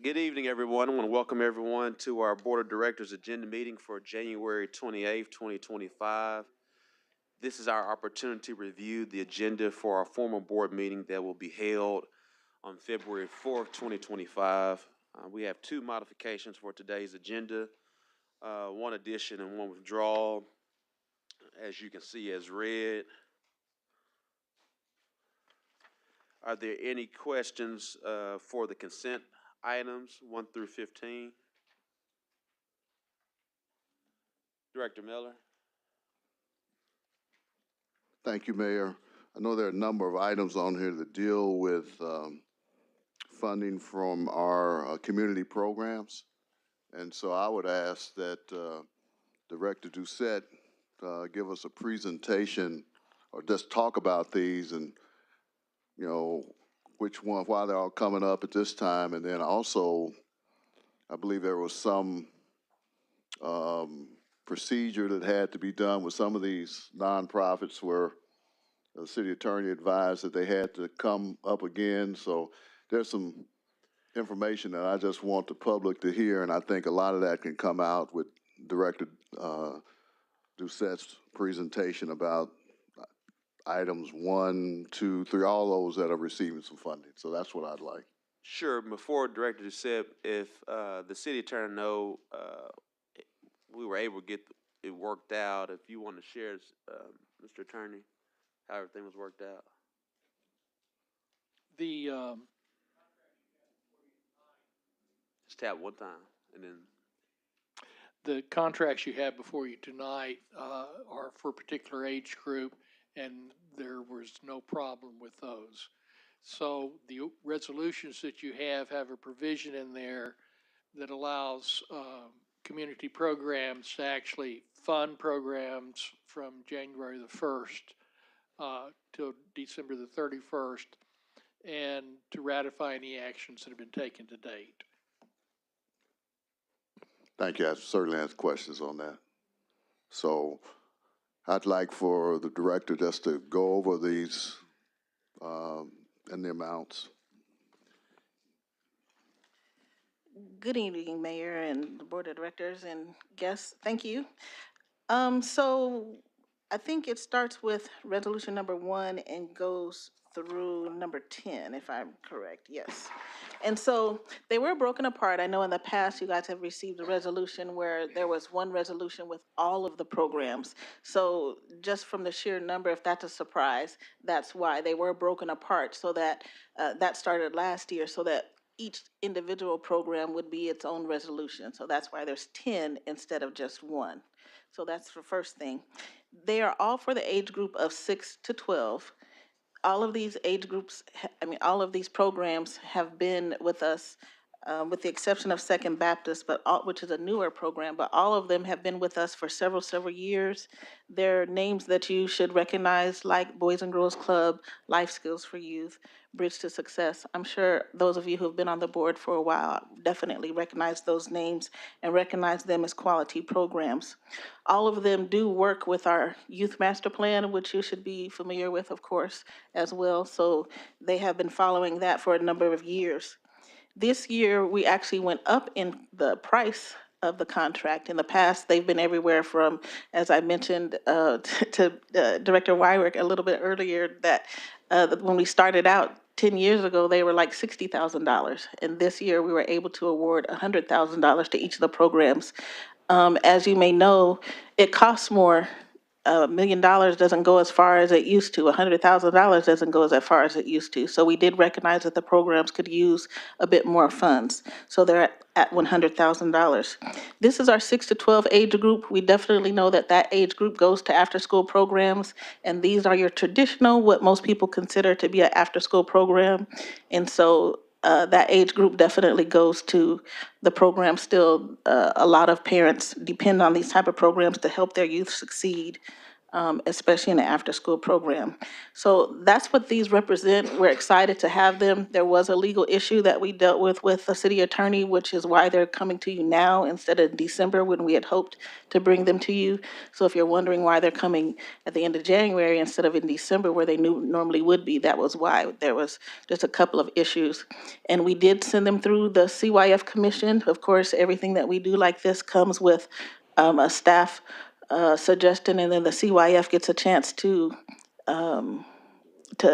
Good evening, everyone. I want to welcome everyone to our Board of Directors agenda meeting for January 28th, 2025. This is our opportunity to review the agenda for our formal board meeting that will be held on February 4th, 2025. We have two modifications for today's agenda, one addition and one withdrawal, as you can see as read. Are there any questions for the consent items 1 through 15? Director Miller. Thank you, Mayor. I know there are a number of items on here that deal with funding from our community programs. And so I would ask that Director Doucette give us a presentation or just talk about these and, you know, which one, why they're all coming up at this time. And then also, I believe there was some procedure that had to be done with some of these nonprofits where the city attorney advised that they had to come up again. So there's some information that I just want the public to hear, and I think a lot of that can come out with Director Doucette's presentation about items 1, 2, 3, all those that are receiving some funding. So that's what I'd like. Sure. Before Director Doucette, if the city attorney know we were able to get it worked out, if you want to share, Mr. Attorney, how everything was worked out. The Just tap one time, and then the contracts you have before you tonight are for a particular age group, and there was no problem with those. So the resolutions that you have a provision in there that allows community programs to actually fund programs from January the 1st till December the 31st, and to ratify any actions that have been taken to date. Thank you. I certainly have questions on that. So I'd like for the director just to go over these and the amounts. Good evening, Mayor and the Board of Directors and guests. Thank you. So I think it starts with resolution number 1 and goes through number 10, if I'm correct. Yes. And so they were broken apart. I know in the past you guys have received a resolution where there was one resolution with all of the programs. So just from the sheer number, if that's a surprise, that's why they were broken apart, so that that started last year, so that each individual program would be its own resolution. So that's why there's 10 instead of just 1. So that's the first thing. They are all for the age group of 6 to 12. All of these age groups, all of these programs have been with us, with the exception of Second Baptist, which is a newer program, but all of them have been with us for several years. They're names that you should recognize, like Boys and Girls Club, Life Skills for Youth, Bridge to Success. I'm sure those of you who have been on the board for a while definitely recognize those names and recognize them as quality programs. All of them do work with our Youth Master Plan, which you should be familiar with, of course, as well. So they have been following that for a number of years. This year, we actually went up in the price of the contract. In the past, they've been everywhere from, as I mentioned to Director Wyrick a little bit earlier, that when we started out 10 years ago, they were like $60,000. And this year, we were able to award $100,000 to each of the programs. As you may know, it costs more. $1 million doesn't go as far as it used to. $100,000 doesn't go as far as it used to. So we did recognize that the programs could use a bit more funds. So they're at $100,000. This is our 6 to 12 age group. We definitely know that that age group goes to after-school programs, and these are your traditional, what most people consider to be an after-school program. And so that age group definitely goes to the program still. A lot of parents depend on these type of programs to help their youth succeed. especially in the after-school program. So that's what these represent. We're excited to have them. There was a legal issue that we dealt with the city attorney, which is why they're coming to you now instead of December when we had hoped to bring them to you. So if you're wondering why they're coming at the end of January instead of in December where they normally would be, that was why. There was just a couple of issues. And we did send them through the CYF commission. Of course, everything that we do like this comes with a staff suggestion, and then the CYF gets a chance to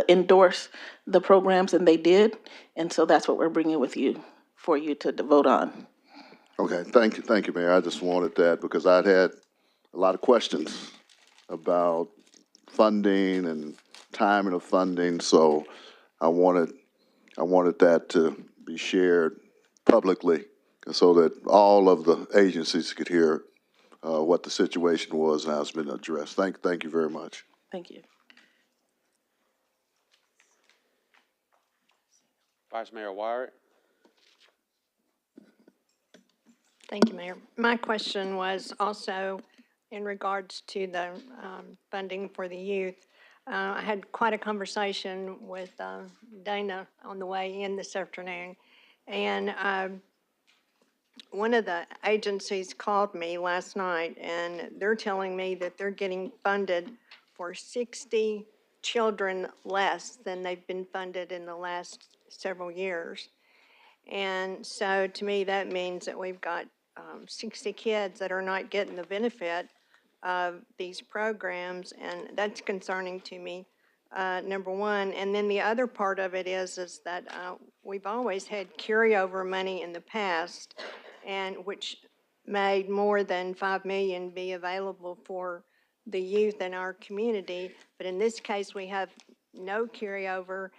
endorse the programs, and they did. And so that's what we're bringing with you for you to vote on. Okay, thank you, Mayor. I just wanted that because I'd had a lot of questions about funding and timing of funding, so I wanted that to be shared publicly so that all of the agencies could hear what the situation was and how it's been addressed. Thank you very much. Thank you. Vice Mayor Wyatt. Thank you, Mayor. My question was also in regards to the funding for the youth. I had quite a conversation with Dana on the way in this afternoon, and one of the agencies called me last night, and they're telling me that they're getting funded for 60 children less than they've been funded in the last several years. And so to me, that means that we've got 60 kids that are not getting the benefit of these programs, and that's concerning to me, number one. And then the other part of it is that we've always had carryover money in the past, and which made more than $5 million be available for the youth in our community. But in this case, we have no carryover,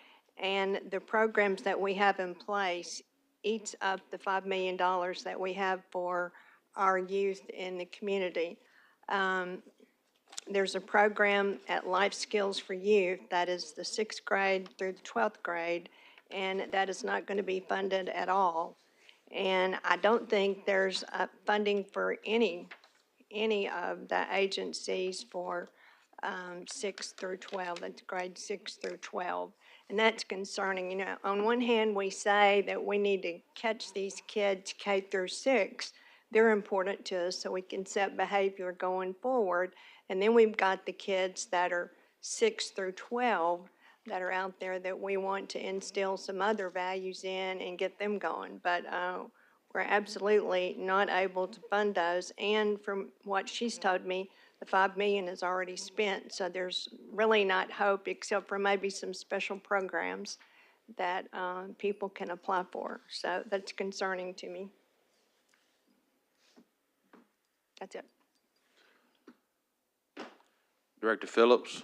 and the programs that we have in place eats up the $5 million that we have for our youth in the community. There's a program at Life Skills for Youth that is the 6th grade through the 12th grade, and that is not going to be funded at all. And I don't think there's funding for any of the agencies for 6 through 12, that's grade 6 through 12. And that's concerning. You know, on one hand, we say that we need to catch these kids K through 6. They're important to us so we can set behavior going forward. And then we've got the kids that are 6 through 12 that are out there that we want to instill some other values in and get them going. But we're absolutely not able to fund those. And from what she's told me, the $5 million is already spent, so there's really not hope except for maybe some special programs that people can apply for. So that's concerning to me. That's it. Director Phillips.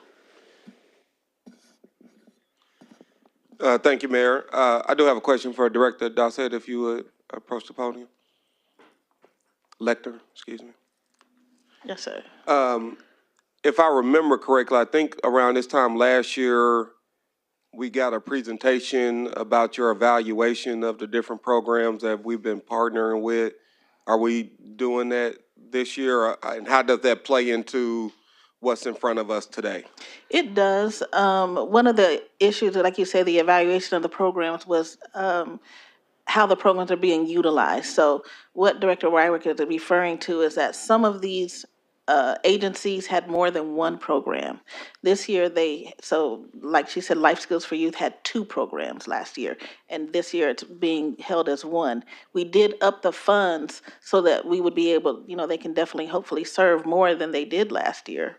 Thank you, Mayor. I do have a question for Director Dossett, if you would approach the podium. Lecter, excuse me. Yes, sir. If I remember correctly, I think around this time last year, we got a presentation about your evaluation of the different programs that we've been partnering with. Are we doing that this year? And how does that play into what's in front of us today? It does. One of the issues, like you say, the evaluation of the programs was how the programs are being utilized. So what Director Wyrick is referring to is that some of these agencies had more than one program. This year so like she said, Life Skills for Youth had 2 programs last year, and this year it's being held as 1. We did up the funds so that we would be able, they can definitely hopefully serve more than they did last year.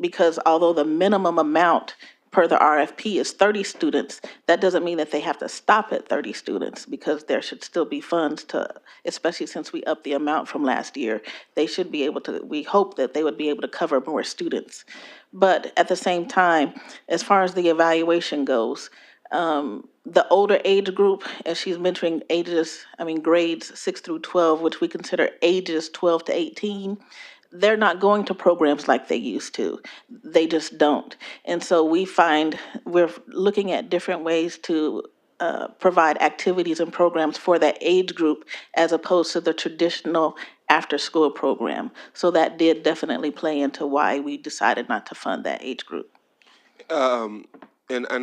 Because although the minimum amount per the RFP is 30 students, that doesn't mean that they have to stop at 30 students, because there should still be funds to, especially since we upped the amount from last year, they should be able to, we hope that they would be able to cover more students. But at the same time, as far as the evaluation goes, the older age group, as she's mentioning grades 6 through 12, which we consider ages 12 to 18, they're not going to programs like they used to. They just don't. And so we're looking at different ways to provide activities and programs for that age group as opposed to the traditional after-school program. So that did definitely play into why we decided not to fund that age group. And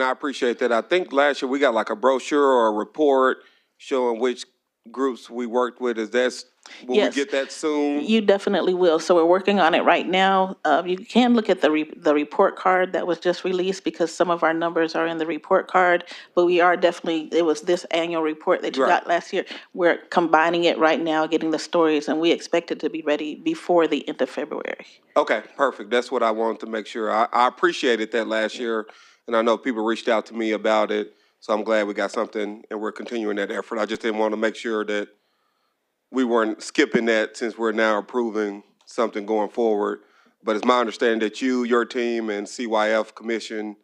I appreciate that. I think last year we got like a brochure or a report showing which groups we worked with. Will we Yes. get that soon? You definitely will. So we're working on it right now. You can look at the report card that was just released because some of our numbers are in the report card. But we are definitely, it was this annual report that you Right. got last year. We're combining it right now, getting the stories, and we expect it to be ready before the end of February. Okay, perfect. That's what I wanted to make sure. I appreciated that last year, and I know people reached out to me about it. So I'm glad we got something, and we're continuing that effort. I just didn't want to make sure that we weren't skipping that since we're now approving something going forward. But it's my understanding that you, your team, and CYF Commission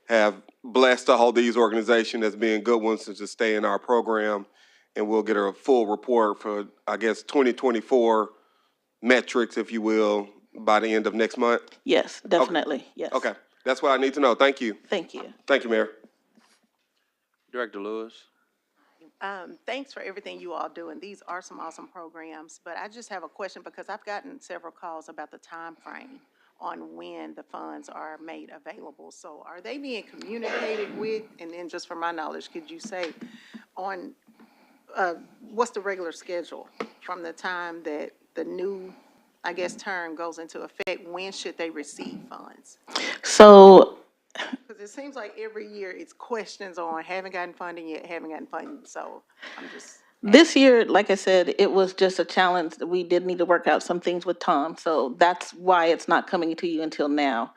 have blessed all these organizations as being good ones to stay in our program, and we'll get a full report for, I guess, 2024 metrics, if you will, by the end of next month. Yes, definitely. Yes. Okay, that's what I need to know. Thank you. Thank you. Thank you, Mayor. Director Lewis? Thanks for everything you all do, and these are some awesome programs, but I just have a question because I've gotten several calls about the time frame on when the funds are made available. So are they being communicated with? And then just for my knowledge, could you say on, what's the regular schedule from the time that the new, I guess, term goes into effect? When should they receive funds? So Because it seems like every year it's questions on, haven't gotten funding yet, haven't gotten funding, so I'm just. this year, like I said, it was just a challenge. We did need to work out some things with Tom, so that's why it's not coming to you until now.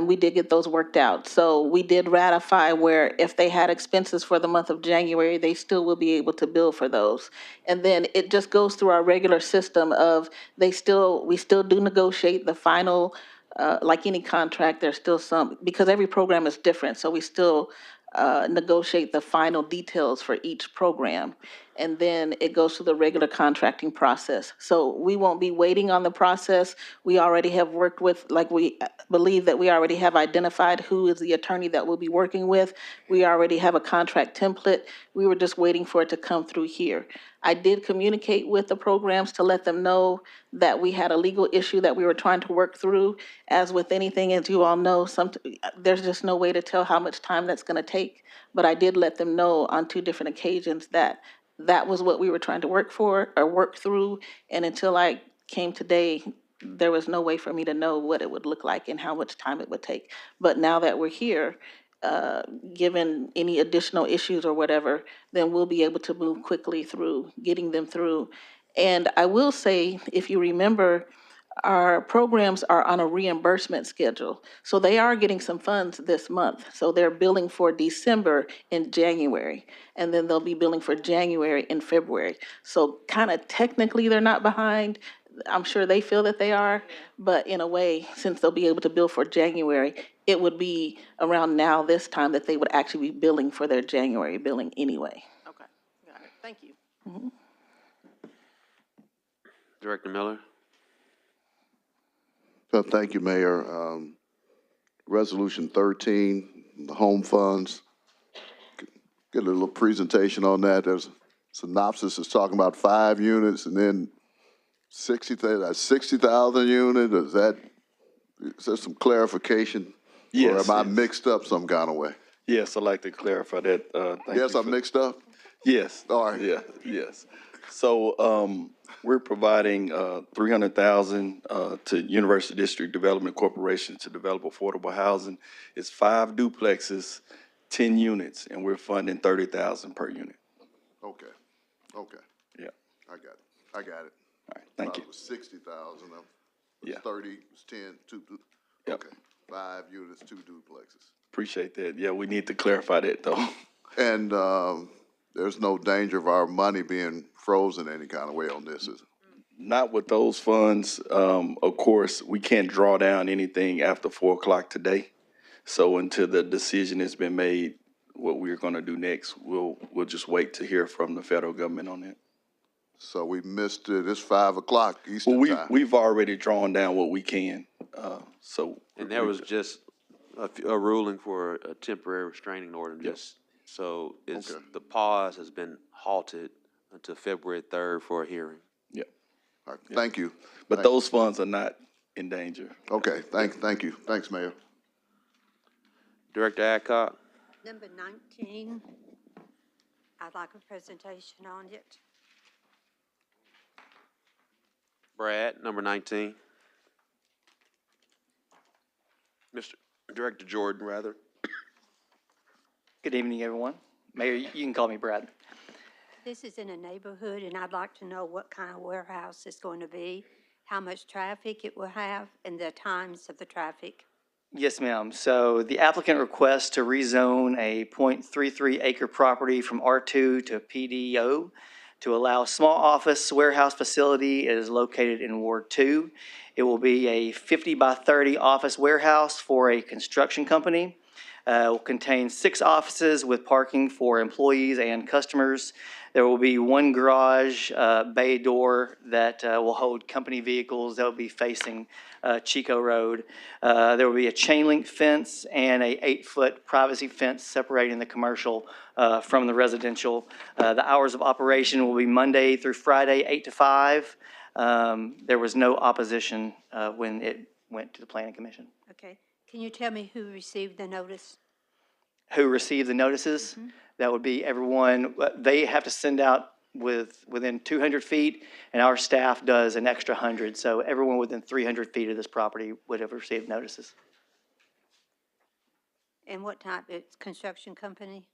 We did get those worked out. So we did ratify where if they had expenses for the month of January, they still will be able to bill for those. And then it just goes through our regular system of we still do negotiate the final, like any contract, there's still some, because every program is different, so we still negotiate the final details for each program. And then it goes through the regular contracting process. So we won't be waiting on the process. We already have worked with, like we believe that we already have identified who is the attorney that we'll be working with. We already have a contract template. We were just waiting for it to come through here. I did communicate with the programs to let them know that we had a legal issue that we were trying to work through. As with anything, as you all know, there's just no way to tell how much time that's going to take. But I did let them know on 2 different occasions that that was what we were trying to work through. And until I came today, there was no way for me to know what it would look like and how much time it would take. But now that we're here, given any additional issues or whatever, then we'll be able to move quickly through getting them through. And I will say, if you remember, our programs are on a reimbursement schedule. So they are getting some funds this month. So they're billing for December in January, and then they'll be billing for January in February. So kind of technically they're not behind. I'm sure they feel that they are, but in a way, since they'll be able to bill for January, it would be around now this time that they would actually be billing for their January billing anyway. Okay, got it, thank you. Mm-hmm. Director Miller? So thank you, Mayor. Resolution 13, the home funds. Get a little presentation on that. There's synopsis is talking about 5 units and then 60,000 units. Is there some clarification? Yes. Or am I mixed up some kind of way? Yes, I'd like to clarify that. Yes, I'm mixed up? Yes. All right. Yeah, yes. So, we're providing, 300,000, to University District Development Corporation to develop affordable housing. It's 5 duplexes, 10 units, and we're funding 30,000 per unit. Okay. Yeah. I got it. All right, thank you. It was 60,000. Yeah. 30, it was 10, 2, Yep. okay. 5 units, 2 duplexes. Appreciate that. Yeah, we need to clarify that though. And there's no danger of our money being frozen any kind of way on this, is it? Not with those funds. Of course, we can't draw down anything after 4 o'clock today. So until the decision has been made, what we're gonna do next, we'll just wait to hear from the federal government on that. So we missed it. It's 5 o'clock Eastern Well, time. we've already drawn down what we can, so. And there was just a ruling for a temporary restraining order, Yep. just, so Okay. the pause has been halted until February 3rd for a hearing. Yeah. All right, thank you. But those funds are not in danger. Okay, thank you. Thanks, Mayor. Director Adcock. Number 19, I'd like a presentation on it. Brad, number 19. Mr. Director Jordan, rather. Good evening, everyone. Mayor, you can call me Brad. This is in a neighborhood, and I'd like to know what kind of warehouse it's going to be, how much traffic it will have, and the times of the traffic. Yes, ma'am. So the applicant requests to rezone a .33 acre property from R2 to PDO to allow a small office warehouse facility. It is located in Ward 2. It will be a 50 by 30 office warehouse for a construction company. It will contain 6 offices with parking for employees and customers. There will be one garage bay door that will hold company vehicles that will be facing Chico Road. There will be a chain link fence and a 8-foot privacy fence separating the commercial from the residential. The hours of operation will be Monday through Friday, 8 to 5. There was no opposition when it went to the Planning Commission. Okay. Can you tell me who received the notice? Who received the notices? Mm-hmm. That would be everyone. They have to send out within 200 feet, and our staff does an extra 100. So everyone within 300 feet of this property would have received notices. And what type? It's construction company?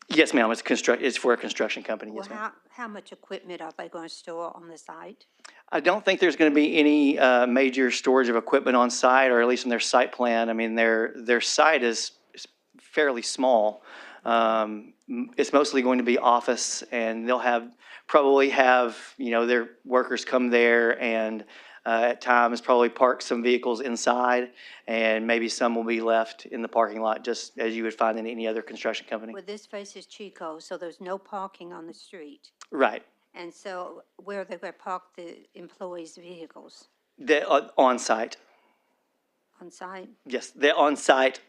Yes, ma'am. It's for a construction company. Yes, Well, ma'am. how much equipment are they going to store on the site? I don't think there's going to be any major storage of equipment on site, or at least in their site plan. I mean, their site is fairly small. It's mostly going to be office, and they'll probably have their workers come there and at times probably park some vehicles inside, and maybe some will be left in the parking lot, just as you would find in any other construction company. Well, this faces Chico, so there's no parking on the street. Right. And so where are they going to park the employees' vehicles? They're on site. On site? Yes, they're on site.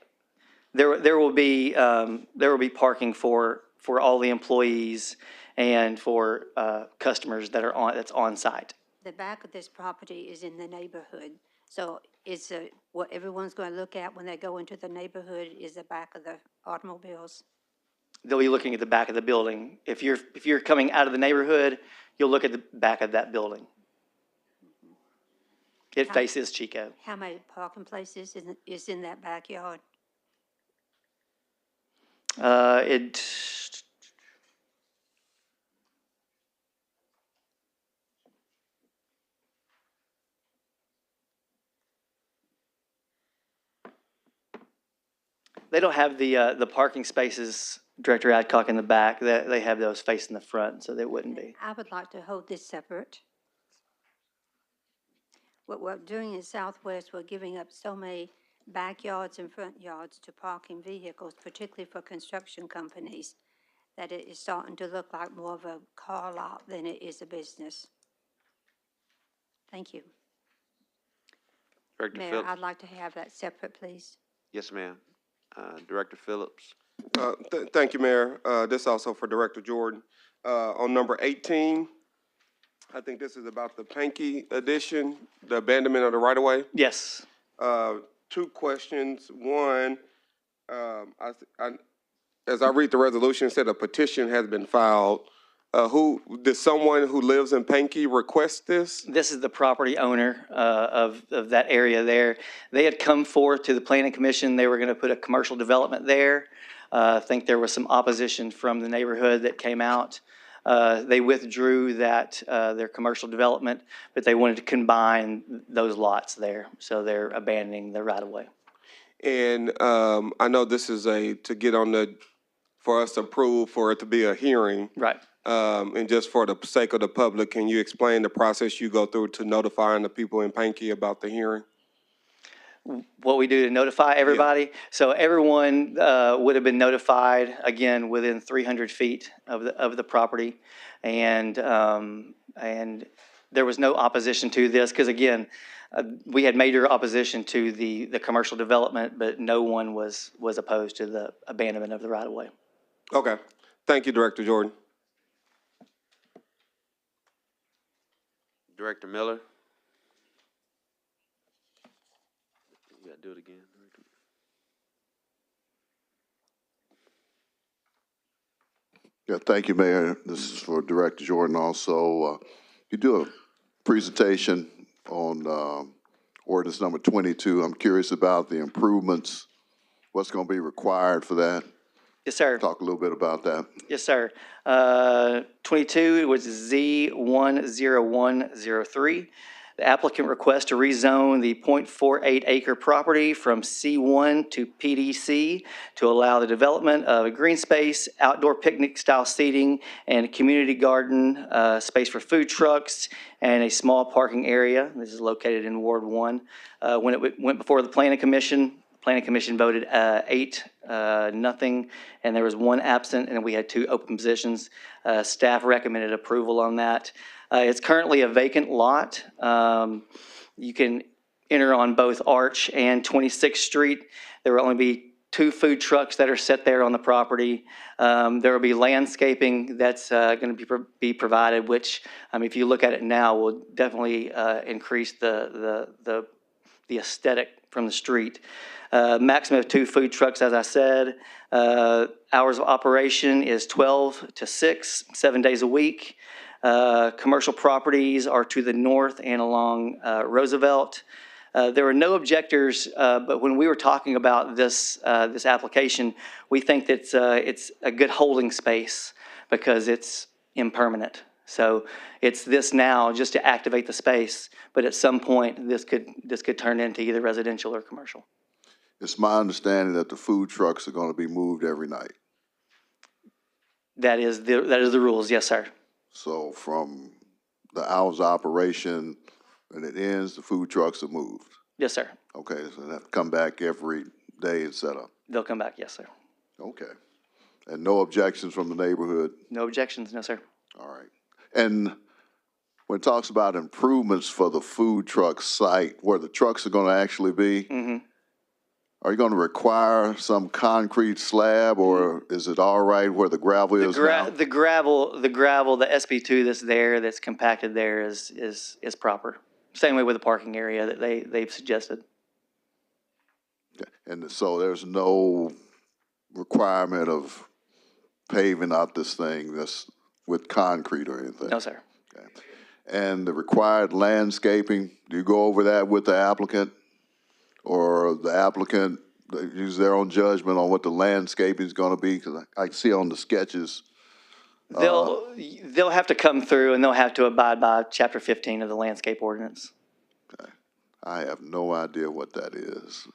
There will be parking for all the employees and for customers that's on site. The back of this property is in the neighborhood, so what everyone's going to look at when they go into the neighborhood is the back of the automobiles. They'll be looking at the back of the building. If you're coming out of the neighborhood, you'll look at the back of that building. It faces Chico. How many parking places is in that backyard? They don't have the parking spaces, Director Adcock, in the back. They have those facing the front, so they wouldn't be. I would like to hold this separate. What we're doing in Southwest, we're giving up so many backyards and front yards to parking vehicles, particularly for construction companies, that it is starting to look like more of a car lot than it is a business. Thank you. Director Mayor, Phillips. I'd like to have that separate, please. Yes, ma'am. Director Phillips. Thank you, Mayor. This also for Director Jordan. On number 18, I think this is about the Pankey addition, the abandonment of the right-of-way. Yes. 2 questions. One, as I read the resolution, it said a petition has been filed. Did someone who lives in Pankey request this? This is the property owner of that area there. They had come forth to the Planning Commission. They were going to put a commercial development there. I think there was some opposition from the neighborhood that came out. They withdrew their commercial development, but they wanted to combine those lots there. So they're abandoning the right-of-way. And I know this is for us to approve for it to be a hearing. Right. And just for the sake of the public, can you explain the process you go through to notifying the people in Pankey about the hearing? What we do to notify everybody? Yeah. So everyone would have been notified, again, within 300 feet of the property. And there was no opposition to this because, again, we had major opposition to the commercial development, but no one was opposed to the abandonment of the right-of-way. Okay. Thank you, Director Jordan. Director Miller. You gotta do it again. Yeah, thank you, Mayor. This is for Director Jordan also. You do a presentation on ordinance number 22. I'm curious about the improvements, what's going to be required for that. Yes, sir. Talk a little bit about that. Yes, sir. 22 was Z10103. The applicant requests to rezone the .48 acre property from C1 to PDC to allow the development of a green space, outdoor picnic style seating, and a community garden, space for food trucks, and a small parking area. This is located in Ward 1. When it went before the Planning Commission voted 8-0, and there was 1 absent, and we had 2 open positions. Staff recommended approval on that. It's currently a vacant lot. You can enter on both Arch and 26th Street. There will only be 2 food trucks that are set there on the property. There will be landscaping that's going to be provided, which, if you look at it now, will definitely increase the aesthetic from the street. Maximum of 2 food trucks, as I said. Hours of operation is 12 to 6, 7 days a week. Commercial properties are to the north and along Roosevelt. There were no objectors, but when we were talking about this application, we think that it's a good holding space because it's impermanent. So it's this now just to activate the space, but at some point this could turn into either residential or commercial. It's my understanding that the food trucks are going to be moved every night. That is the rules, yes, sir. So from the hours of operation and it ends, the food trucks are moved. Yes, sir. Okay, so they have to come back every day and set up. They'll come back, yes, sir. Okay. And no objections from the neighborhood? No objections, no, sir. All right. And when it talks about improvements for the food truck site, where the trucks are going to actually be, are you going to require some concrete slab, or is it all right where the gravel is now? The gravel, the SB2 that's there, that's compacted there is proper. Same way with the parking area that they've suggested. Okay. And so there's no requirement of paving out this thing that's with concrete or anything? No, sir. Okay. And the required landscaping, do you go over that with the applicant? Or the applicant use their own judgment on what the landscaping is going to be? Because I see on the sketches. They'll have to come through and they'll have to abide by Chapter 15 of the landscape ordinance. Okay. I have no idea what that is,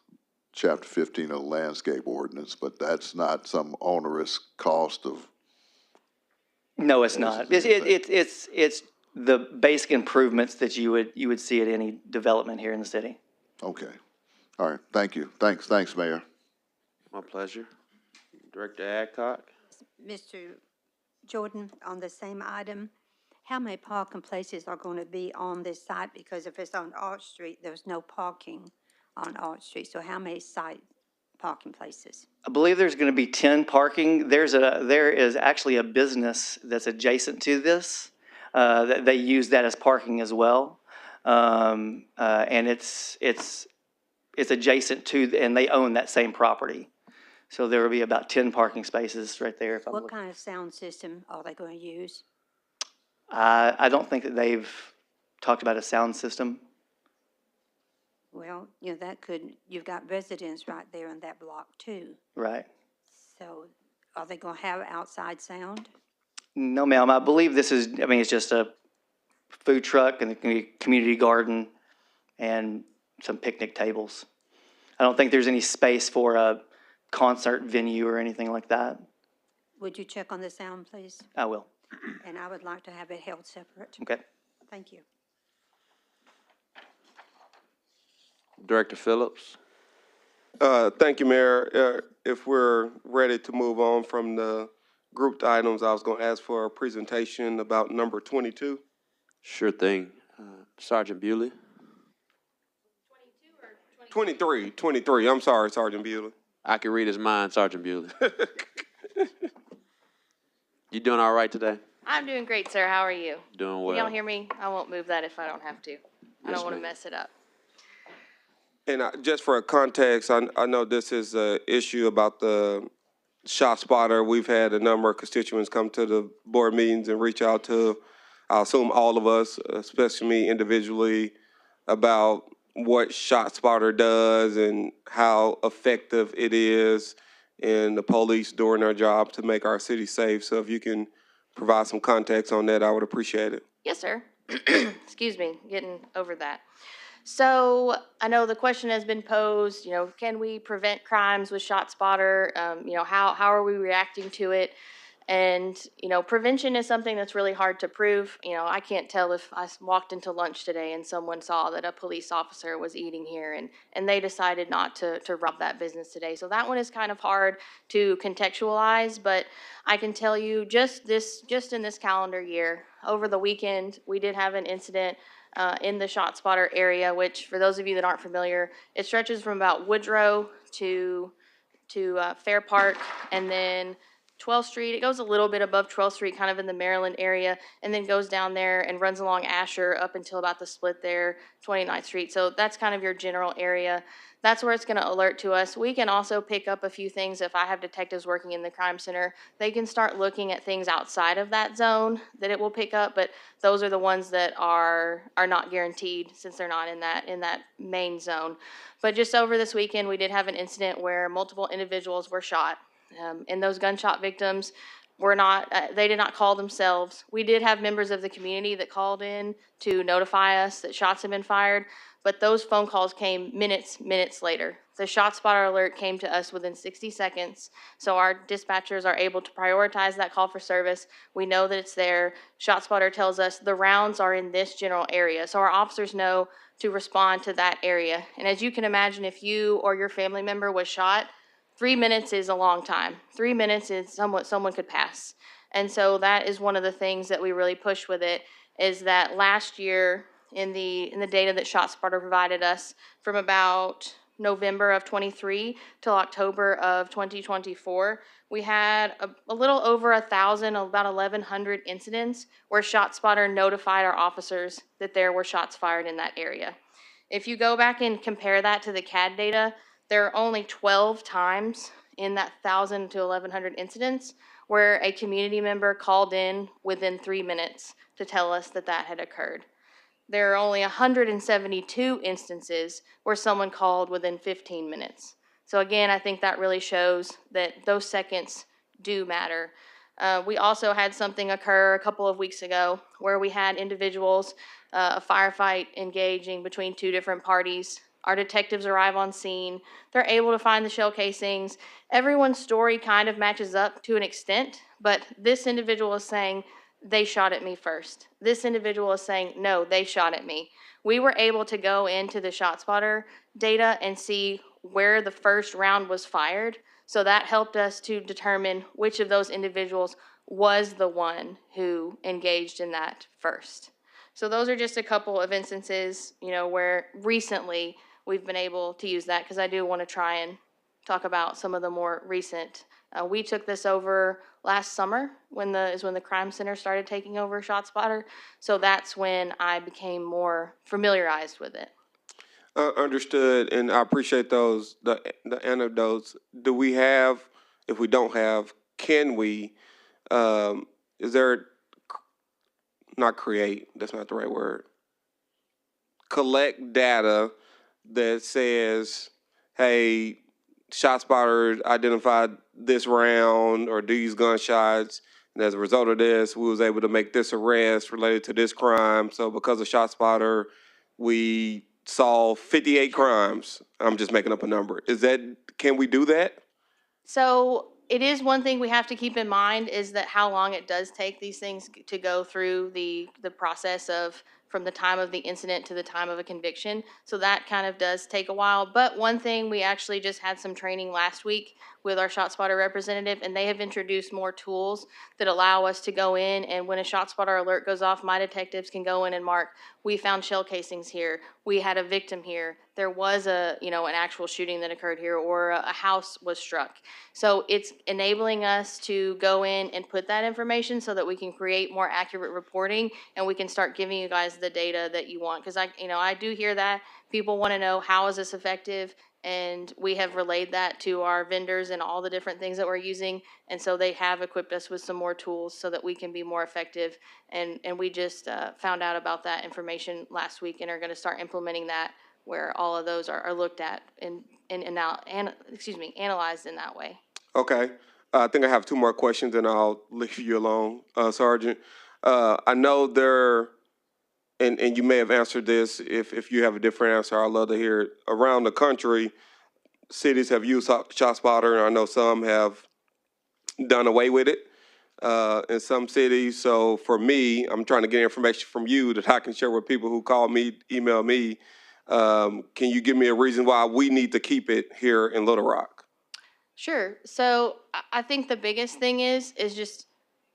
Chapter 15 of the landscape ordinance, but that's not some onerous cost of. No, it's not. It's the basic improvements that you would see at any development here in the city. Okay. All right. Thank you. Thanks, Mayor. My pleasure. Director Adcock. Mr. Jordan, on the same item, how many parking places are going to be on this site? Because if it's on Arch Street, there's no parking on Arch Street. So how many parking places? I believe there's going to be 10 parking. There is actually a business that's adjacent to this. That they use that as parking as well. And it's adjacent to, and they own that same property. So there will be about 10 parking spaces right there. What kind of sound system are they going to use? I don't think that they've talked about a sound system. Well, you've got residents right there in that block too. Right. So are they going to have outside sound? No, ma'am. I believe this is, it's just a food truck and a community garden and some picnic tables. I don't think there's any space for a concert venue or anything like that. Would you check on the sound, please? I will. And I would like to have it held separate. Okay. Thank you. Director Phillips. Thank you, Mayor. If we're ready to move on from the grouped items, I was going to ask for a presentation about number 22. Sure thing. Sergeant Bewley. 23. I'm sorry, Sergeant Bewley. I can read his mind, Sergeant Bewley. You doing all right today? I'm doing great, sir. How are you? Doing Can well. y'all hear me? I won't move that if I don't have to. I Yes, don't want to ma'am. mess it up. And just for context, I know this is an issue about the ShotSpotter. We've had a number of constituents come to the board meetings and reach out to, I assume all of us, especially me individually, about what ShotSpotter does and how effective it is in the police doing their job to make our city safe. So if you can provide some context on that, I would appreciate it. Yes, sir. Excuse me, getting over that. So I know the question has been posed, can we prevent crimes with ShotSpotter? How are we reacting to it? And, prevention is something that's really hard to prove. I can't tell if I walked into lunch today and someone saw that a police officer was eating here and they decided not to rob that business today. So that one is kind of hard to contextualize, but I can tell you just in this calendar year, over the weekend, we did have an incident in the ShotSpotter area, which for those of you that aren't familiar, it stretches from about Woodrow to Fair Park, and then 12th Street. It goes a little bit above 12th Street, kind of in the Maryland area, and then goes down there and runs along Asher up until about the split there, 29th Street. So that's kind of your general area. That's where it's going to alert to us. We can also pick up a few things if I have detectives working in the crime center. They can start looking at things outside of that zone that it will pick up, but those are the ones that are not guaranteed since they're not in that main zone. But just over this weekend, we did have an incident where multiple individuals were shot. And those gunshot victims were not, they did not call themselves. We did have members of the community that called in to notify us that shots had been fired, but those phone calls came minutes later. The ShotSpotter alert came to us within 60 seconds, so our dispatchers are able to prioritize that call for service. We know that it's there. ShotSpotter tells us the rounds are in this general area, so our officers know to respond to that area. And as you can imagine, if you or your family member was shot, 3 minutes is a long time. 3 minutes is somewhat someone could pass. And so that is one of the things that we really push with it, is that last year in the data that ShotSpotter provided us from about November of 23 till October of 2024, we had a little over 1,000, about 1,100 incidents where ShotSpotter notified our officers that there were shots fired in that area. If you go back and compare that to the CAD data, there are only 12 times in that 1,000 to 1,100 incidents where a community member called in within 3 minutes to tell us that that had occurred. There are only 172 instances where someone called within 15 minutes. So again, I think that really shows that those seconds do matter. We also had something occur a couple of weeks ago where we had individuals, a firefight engaging between two different parties. Our detectives arrive on scene. They're able to find the shell casings. Everyone's story kind of matches up to an extent, but this individual is saying, they shot at me first. This individual is saying, no, they shot at me. We were able to go into the ShotSpotter data and see where the first round was fired. So that helped us to determine which of those individuals was the one who engaged in that first. So those are just a couple of instances, where recently we've been able to use that, because I do want to try and talk about some of the more recent. We took this over last summer when the crime center started taking over ShotSpotter. So that's when I became more familiarized with it. Understood, and I appreciate those, the anecdotes. Do we have, if we don't have, can we, is there, not create, that's not the right word, collect data that says, hey, ShotSpotter identified this round or these gunshots, and as a result of this, we was able to make this arrest related to this crime. So because of ShotSpotter, we solved 58 crimes. I'm just making up a number. Can we do that? So it is one thing we have to keep in mind, is that how long it does take these things to go through the process of from the time of the incident to the time of a conviction. So that kind of does take a while. But one thing, we actually just had some training last week with our ShotSpotter representative, and they have introduced more tools that allow us to go in, and when a ShotSpotter alert goes off, my detectives can go in and mark, we found shell casings here, we had a victim here, there was an actual shooting that occurred here, or a house was struck. So it's enabling us to go in and put that information so that we can create more accurate reporting, and we can start giving you guys the data that you want. Because I do hear that people want to know, how is this effective? And we have relayed that to our vendors and all the different things that we're using. And so they have equipped us with some more tools so that we can be more effective. And we just found out about that information last week and are going to start implementing that, where all of those are looked at and analyzed in that way. Okay. I think I have 2 more questions, and I'll leave you alone, Sergeant. I know and you may have answered this. If you have a different answer, I'd love to hear it. Around the country, cities have used ShotSpotter, and I know some have done away with it in some cities. So for me, I'm trying to get information from you that I can share with people who call me, email me. Can you give me a reason why we need to keep it here in Little Rock? Sure. So I think the biggest thing is just,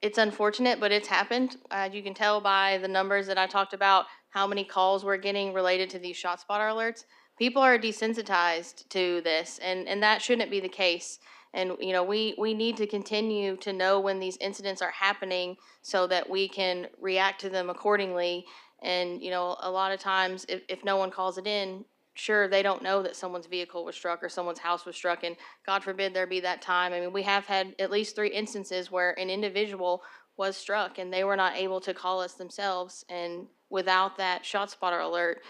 it's unfortunate, but it's happened. You can tell by the numbers that I talked about, how many calls we're getting related to these ShotSpotter alerts. People are desensitized to this, and that shouldn't be the case. And, we need to continue to know when these incidents are happening so that we can react to them accordingly. And, a lot of times, if no one calls it in, sure, they don't know that someone's vehicle was struck or someone's house was struck, and God forbid there be that time. I mean, we have had at least 3 instances where an individual was struck and they were not able to call us themselves, and without that ShotSpotter alert,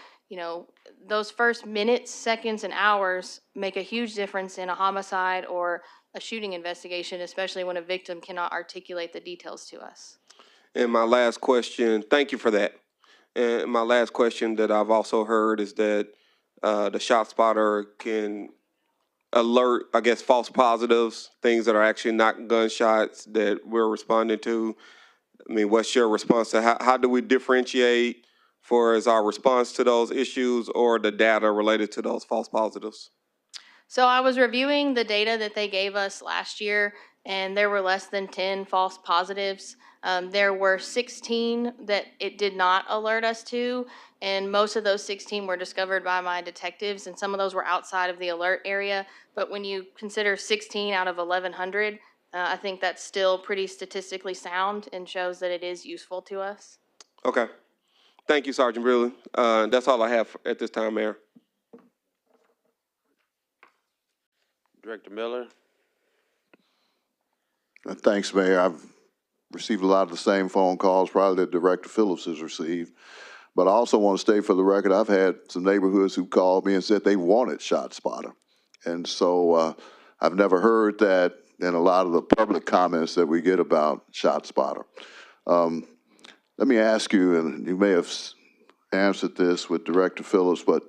those first minutes, seconds, and hours make a huge difference in a homicide or a shooting investigation, especially when a victim cannot articulate the details to us. And my last question, thank you for that. And my last question that I've also heard is that the ShotSpotter can alert, I guess, false positives, things that are actually not gunshots that we're responding to. I mean, what's your response to how do we differentiate for as our response to those issues or the data related to those false positives? So I was reviewing the data that they gave us last year, and there were less than 10 false positives. There were 16 that it did not alert us to, and most of those 16 were discovered by my detectives, and some of those were outside of the alert area. But when you consider 16 out of 1,100, I think that's still pretty statistically sound and shows that it is useful to us. Okay. Thank you, Sergeant Brewer. That's all I have at this time, Mayor. Director Miller? Thanks, Mayor. I've received a lot of the same phone calls probably that Director Phillips has received. But I also want to state for the record, I've had some neighborhoods who called me and said they wanted ShotSpotter. And so I've never heard that in a lot of the public comments that we get about ShotSpotter. Let me ask you, and you may have answered this with Director Phillips, but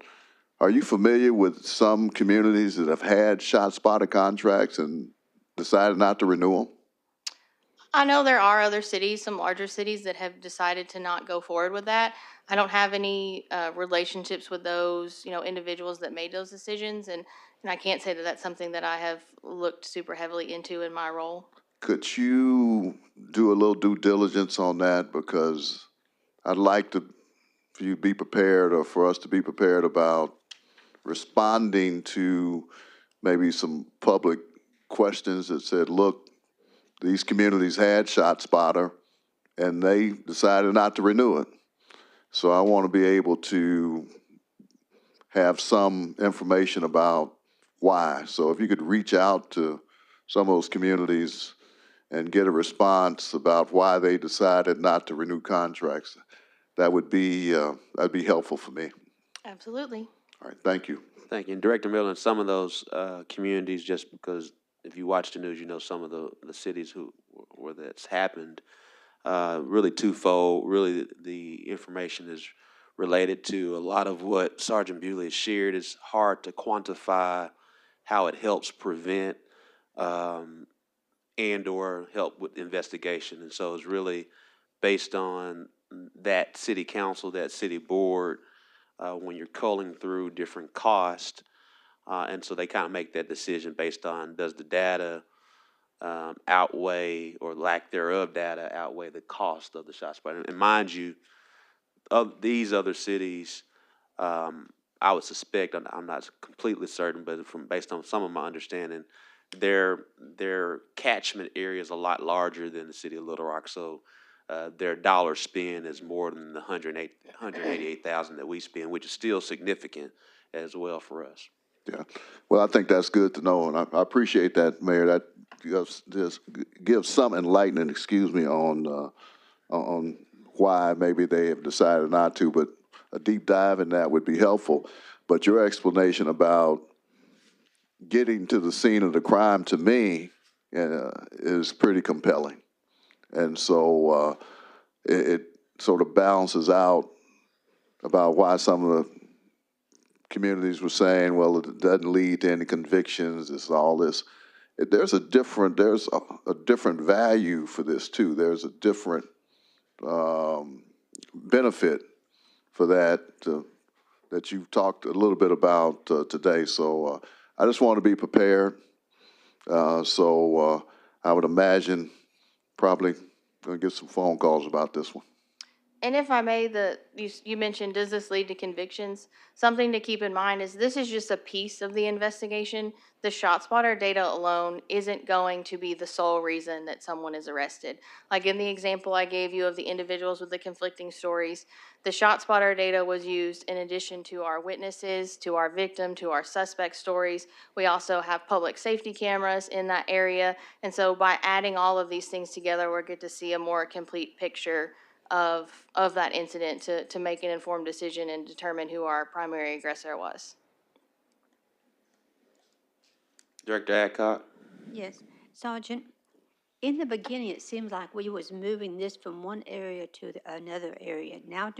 are you familiar with some communities that have had ShotSpotter contracts and decided not to renew them? I know there are other cities, some larger cities, that have decided to not go forward with that. I don't have any relationships with those, individuals that made those decisions, and I can't say that that's something that I have looked super heavily into in my role. Could you do a little due diligence on that? Because I'd like for you to be prepared, or for us to be prepared about responding to maybe some public questions that said, look, these communities had ShotSpotter and they decided not to renew it. So I want to be able to have some information about why. So if you could reach out to some of those communities and get a response about why they decided not to renew contracts, that'd be helpful for me. Absolutely. All right, thank you. Thank you. And Director Miller, in some of those communities, just because if you watch the news, you know some of the cities where that's happened, really twofold. Really, the information is related to a lot of what Sergeant Bewley has shared. It's hard to quantify how it helps prevent and or help with investigation. And so it's really based on that city council, that city board, when you're culling through different costs. And so they kind of make that decision based on, does the data outweigh, or lack thereof data outweigh the cost of the ShotSpotter? And mind you, of these other cities, I would suspect, I'm not completely certain, but based on some of my understanding, their catchment area is a lot larger than the city of Little Rock. So their dollar spend is more than the 188,000 that we spend, which is still significant as well for us. Yeah, well, I think that's good to know, and I appreciate that, Mayor. That just gives some enlightenment, on why maybe they have decided not to, but a deep dive in that would be helpful. But your explanation about getting to the scene of the crime, to me, is pretty compelling. And so it sort of balances out about why some of the communities were saying, well, it doesn't lead to any convictions, it's all this. There's a different value for this too. There's a different benefit for that that you've talked a little bit about today. So I just want to be prepared. So I would imagine probably going to get some phone calls about this one. And if I may, you mentioned, does this lead to convictions? Something to keep in mind is this is just a piece of the investigation. The ShotSpotter data alone isn't going to be the sole reason that someone is arrested. Like in the example I gave you of the individuals with the conflicting stories, the ShotSpotter data was used in addition to our witnesses, to our victim, to our suspect stories. We also have public safety cameras in that area. And so by adding all of these things together, we're get to see a more complete picture of that incident to make an informed decision and determine who our primary aggressor was. Director Adcock? Yes, Sergeant, in the beginning, it seems like we was moving this from one area to another area. Now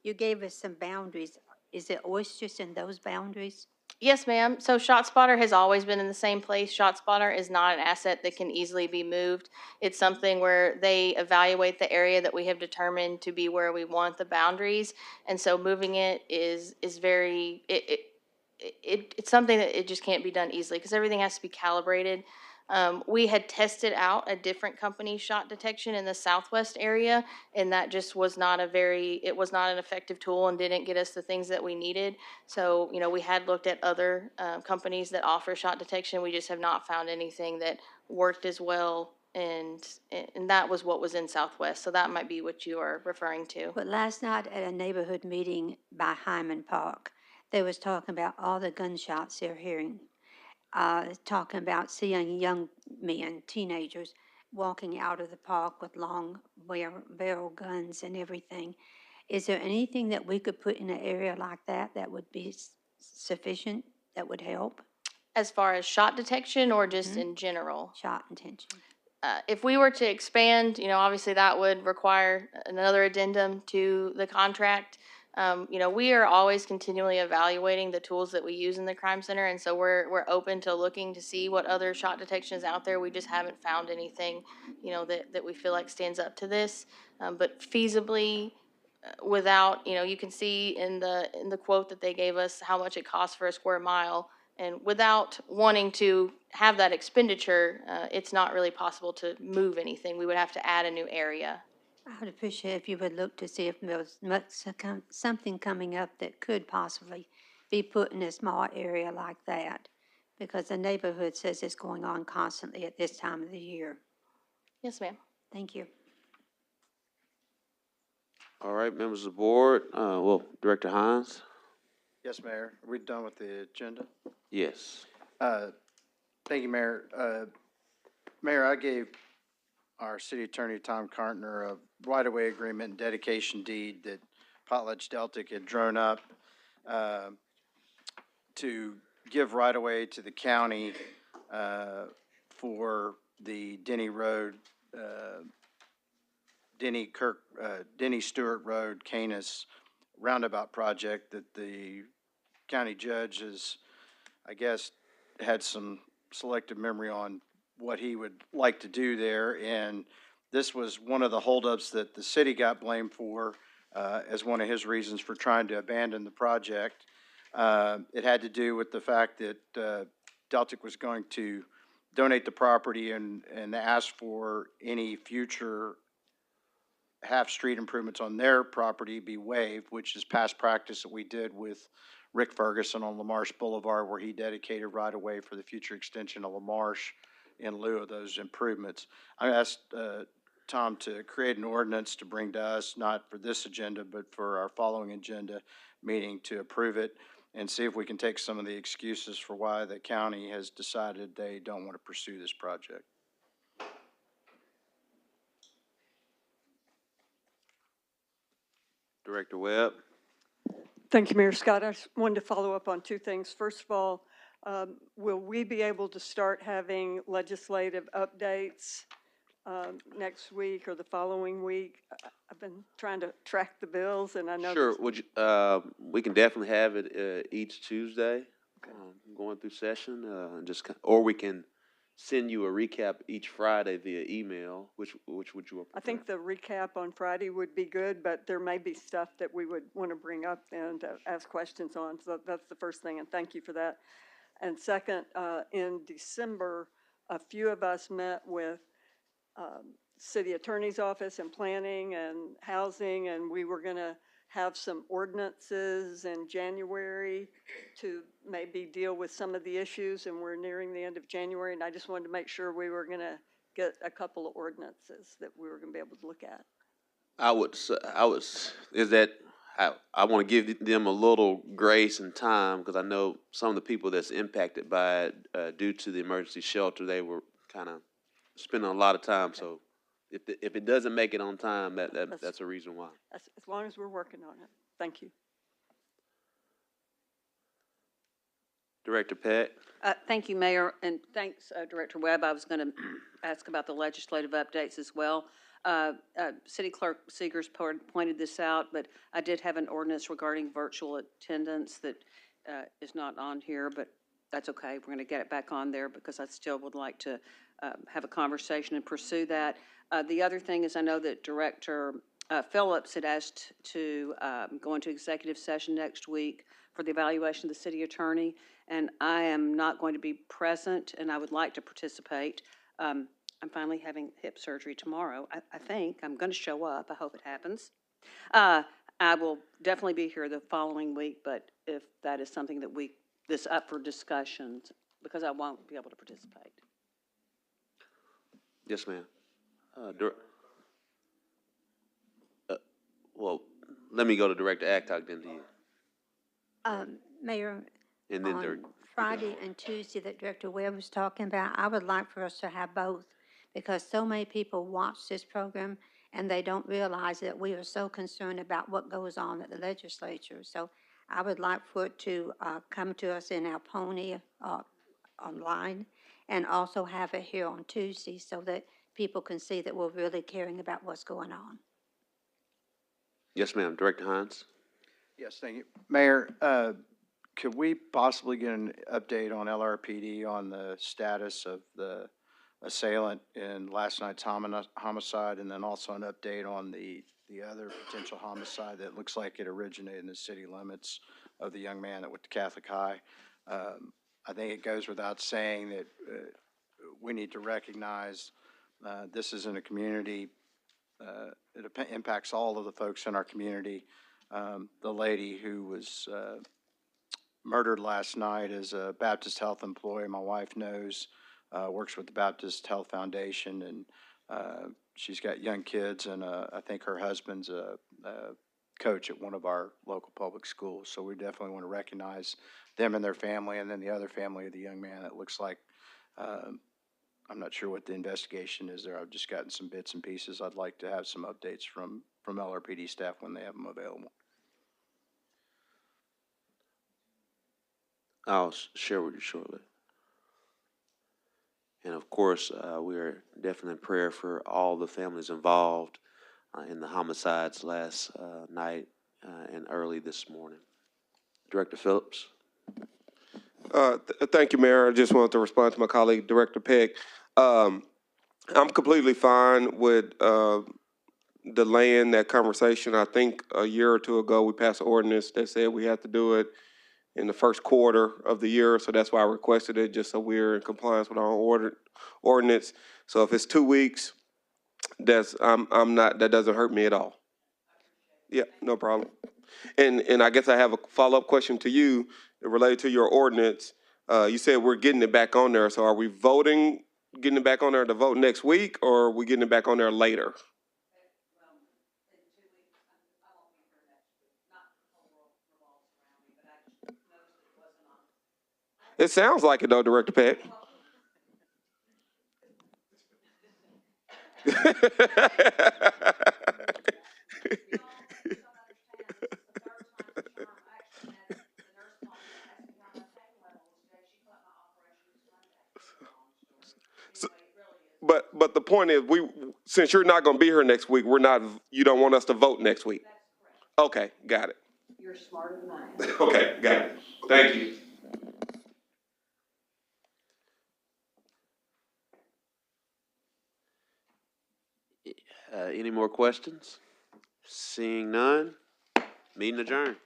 you gave us some boundaries. Is it always just in those boundaries? Yes, ma'am. So ShotSpotter has always been in the same place. ShotSpotter is not an asset that can easily be moved. It's something where they evaluate the area that we have determined to be where we want the boundaries, and so moving it is very it's something that it just can't be done easily because everything has to be calibrated. We had tested out a different company's shot detection in the southwest area, and that just was not it was not an effective tool and didn't get us the things that we needed. So, we had looked at other companies that offer shot detection. We just have not found anything that worked as well, and that was what was in Southwest. So that might be what you are referring to. But last night at a neighborhood meeting by Hyman Park, they was talking about all the gunshots they're hearing. Talking about seeing young men, teenagers, walking out of the park with long barrel guns and everything. Is there anything that we could put in an area like that that would be sufficient, that would help? As far as shot detection or just in general? Shot detection. If we were to expand, obviously that would require another addendum to the contract. We are always continually evaluating the tools that we use in the crime center, and so we're open to looking to see what other shot detection is out there. We just haven't found anything, that we feel like stands up to this. But feasibly, without, you can see in the quote that they gave us how much it costs for a square mile. And without wanting to have that expenditure, it's not really possible to move anything. We would have to add a new area. I would appreciate if you would look to see if there was something coming up that could possibly be put in a small area like that, because the neighborhood says it's going on constantly at this time of the year. Yes, ma'am. Thank you. All right, members of the board. Director Hines? Yes, Mayor. Are we done with the agenda? Yes. Thank you, Mayor. Mayor, I gave our city attorney, Tom Carntner, a right-of-way agreement and dedication deed that Potlatch Deltic had drawn up to give right-of-way to the county for the Denny Road, Denny Stewart Road, Canis roundabout project that the county judge has, I guess, had some selective memory on what he would like to do there. And this was one of the holdups that the city got blamed for as one of his reasons for trying to abandon the project. It had to do with the fact that Deltic was going to donate the property and ask for any future half-street improvements on their property be waived, which is past practice that we did with Rick Ferguson on LaMarche Boulevard, where he dedicated right-of-way for the future extension of LaMarche in lieu of those improvements. I asked Tom to create an ordinance to bring to us, not for this agenda, but for our following agenda meeting to approve it and see if we can take some of the excuses for why the county has decided they don't want to pursue this project. Director Webb. Thank you, Mayor Scott. I just wanted to follow up on two things. First of all, will we be able to start having legislative updates next week or the following week? I've been trying to track the bills, and I know. Sure. Would you, we can definitely have it each Tuesday, going through session, or we can send you a recap each Friday via email. Which would you prefer? I think the recap on Friday would be good, but there may be stuff that we would want to bring up and ask questions on. So that's the first thing, and thank you for that. And second, in December, a few of us met with city attorney's office and planning and housing, and we were going to have some ordinances in January to maybe deal with some of the issues, and we're nearing the end of January, and I just wanted to make sure we were going to get a couple of ordinances that we were going to be able to look at. I want to give them a little grace and time, because I know some of the people that's impacted by it due to the emergency shelter, they were kind of spending a lot of time. Okay. So if it doesn't make it on time, that's a reason why. As long as we're working on it. Thank you. Director Peck. Thank you, Mayor, and thanks, Director Webb. I was going to ask about the legislative updates as well. City Clerk Seegers pointed this out, but I did have an ordinance regarding virtual attendance that is not on here, but that's okay. We're going to get it back on there because I still would like to have a conversation and pursue that. The other thing is I know that Director Phillips had asked to go into executive session next week for the evaluation of the city attorney, and I am not going to be present, and I would like to participate. I'm finally having hip surgery tomorrow. I think I'm going to show up. I hope it happens. I will definitely be here the following week, but if that is something that this up for discussions, because I won't be able to participate. Yes, ma'am. Well, let me go to Director Actock, then to you. Mayor, And then on Friday and Tuesday that Director Webb was talking about, I would like for us to have both, because so many people watch this program and they don't realize that we are so concerned about what goes on at the legislature. So I would like for it to come to us in our Pony online, and also have it here on Tuesday so that people can see that we're really caring about what's going on. Yes, ma'am. Director Hines. Yes, thank you. Mayor, could we possibly get an update on LRPD on the status of the assailant in last night's homicide, and then also an update on the other potential homicide that looks like it originated in the city limits of the young man that went to Catholic High? I think it goes without saying that we need to recognize this is in a community. It impacts all of the folks in our community. The lady who was murdered last night is a Baptist Health employee. My wife knows, works with the Baptist Health Foundation, and she's got young kids, and I think her husband's a coach at one of our local public schools. So we definitely want to recognize them and their family, and then the other family of the young man. It looks like, I'm not sure what the investigation is there. I've just gotten some bits and pieces. I'd like to have some updates from LRPD staff when they have them available. I'll share with you shortly. And of course, we are definitely in prayer for all the families involved in the homicides last night and early this morning. Director Phillips. Thank you, Mayor. I just wanted to respond to my colleague, Director Peck. I'm completely fine with delaying that conversation. I think a year or two ago, we passed an ordinance that said we have to do it in the first quarter of the year, so that's why I requested it, just so we're in compliance with our own ordinance. So if it's 2 weeks, I'm not, that doesn't hurt me at all. Yeah, no problem. And I guess I have a follow-up question to you related to your ordinance. You said we're getting it back on there, so are we getting it back on there to vote next week, or are we getting it back on there later? It sounds like it though, Director Peck. But the point is, since you're not gonna be here next week, you don't want us to vote next week? Okay, got it. You're smarter than I am. Okay, got it. Thank you. Any more questions? Seeing none, meeting adjourned.